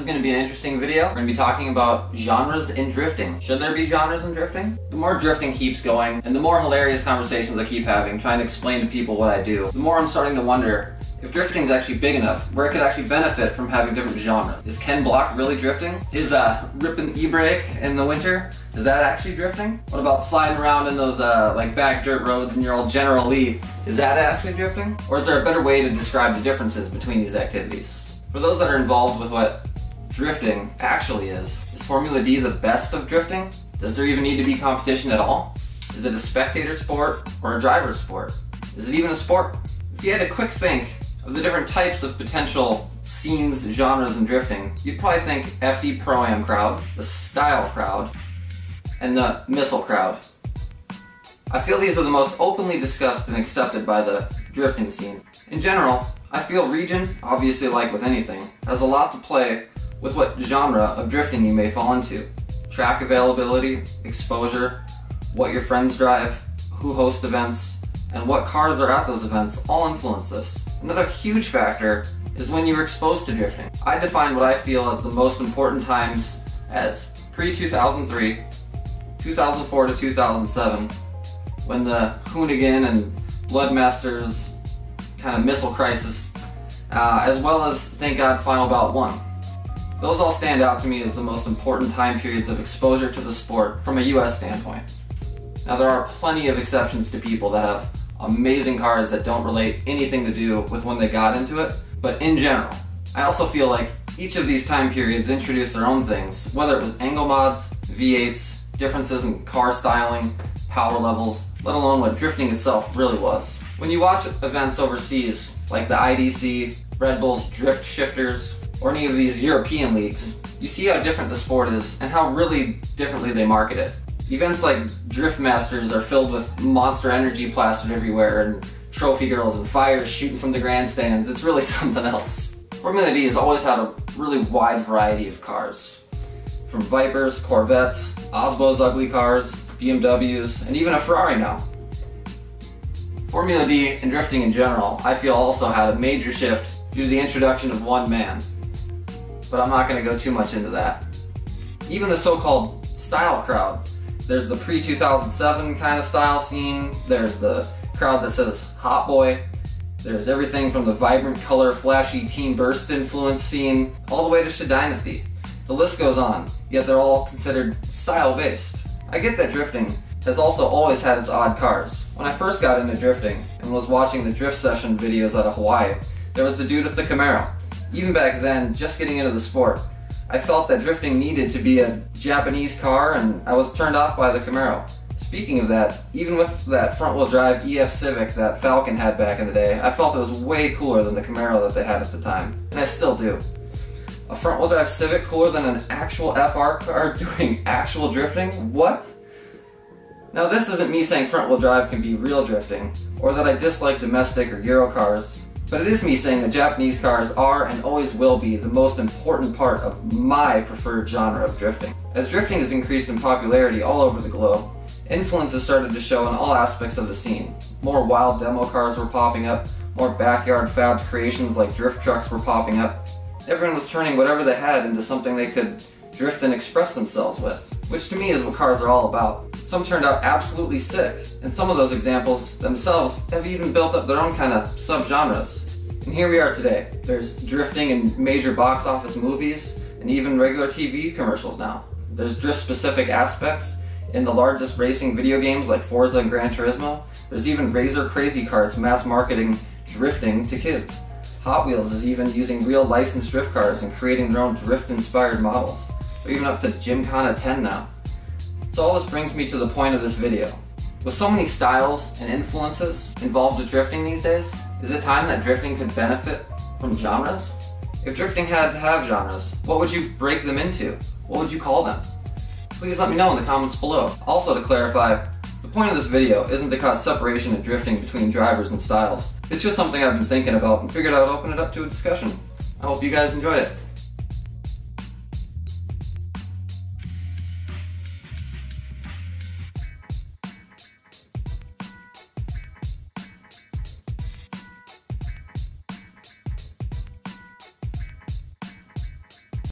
is going to be an interesting video. We're going to be talking about genres in drifting. Should there be genres in drifting? The more drifting keeps going, and the more hilarious conversations I keep having, trying to explain to people what I do, the more I'm starting to wonder if drifting is actually big enough where it could actually benefit from having different genres. Is Ken Block really drifting? Is ripping the e-brake in the winter, is that actually drifting? What about sliding around in those like back dirt roads in your old General Lee? Is that actually drifting? Or is there a better way to describe the differences between these activities? For those that are involved with what drifting actually is Formula D the best of drifting? Does there even need to be competition at all? Is it a spectator sport or a driver sport? Is it even a sport? If you had a quick think of the different types of potential scenes, genres in drifting, you'd probably think FD Pro-Am crowd, the style crowd, and the missile crowd. I feel these are the most openly discussed and accepted by the drifting scene. In general, I feel region, obviously like with anything, has a lot to play with what genre of drifting you may fall into. Track availability, exposure, what your friends drive, who host events, and what cars are at those events all influence this. Another huge factor is when you're exposed to drifting. I define what I feel as the most important times as pre-2003, 2004 to 2007, when the Hoonigan and Bloodmasters kind of missile crisis, as well as, thank God, Final Bout 1. Those all stand out to me as the most important time periods of exposure to the sport from a US standpoint. Now there are plenty of exceptions to people that have amazing cars that don't relate anything to do with when they got into it, but in general, I also feel like each of these time periods introduced their own things, whether it was angle mods, V8s, differences in car styling, power levels, let alone what drifting itself really was. When you watch events overseas, like the IDC, Red Bull's Drift Shifters, or any of these European leagues, you see how different the sport is and how really differently they market it. Events like Drift Masters are filled with Monster Energy plastered everywhere and trophy girls and fires shooting from the grandstands. It's really something else. Formula D has always had a really wide variety of cars. From Vipers, Corvettes, Osbo's ugly cars, BMWs, and even a Ferrari now. Formula D and drifting in general, I feel also had a major shift due to the introduction of one man. But I'm not going to go too much into that. Even the so-called style crowd. There's the pre-2007 kind of style scene, there's the crowd that says hot boy, there's everything from the vibrant color flashy teen burst influence scene, all the way to Shed Dynasty. The list goes on, yet they're all considered style based. I get that drifting has also always had its odd cars. When I first got into drifting and was watching the drift session videos out of Hawaii, there was the dude with the Camaro. Even back then, just getting into the sport, I felt that drifting needed to be a Japanese car, and I was turned off by the Camaro. Speaking of that, even with that front-wheel drive EF Civic that Falcon had back in the day, I felt it was way cooler than the Camaro that they had at the time, and I still do. A front-wheel drive Civic cooler than an actual FR car doing actual drifting? What? Now this isn't me saying front-wheel drive can be real drifting, or that I dislike domestic or Euro cars, but it is me saying that Japanese cars are and always will be the most important part of my preferred genre of drifting. As drifting has increased in popularity all over the globe, influence has started to show in all aspects of the scene. More wild demo cars were popping up, more backyard fabbed creations like drift trucks were popping up. Everyone was turning whatever they had into something they could drift and express themselves with, which to me is what cars are all about. Some turned out absolutely sick, and some of those examples themselves have even built up their own kind of subgenres. And here we are today. There's drifting in major box office movies and even regular TV commercials now. There's drift-specific aspects in the largest racing video games like Forza and Gran Turismo. There's even razor crazy cars mass marketing drifting to kids. Hot Wheels is even using real licensed drift cars and creating their own drift-inspired models. They're even up to Gymkhana 10 now. So all this brings me to the point of this video. With so many styles and influences involved with drifting these days, is it time that drifting could benefit from genres? If drifting had to have genres, what would you break them into? What would you call them? Please let me know in the comments below. Also, to clarify, the point of this video isn't to cause separation in drifting between drivers and styles. It's just something I've been thinking about and figured I would open it up to a discussion. I hope you guys enjoyed it.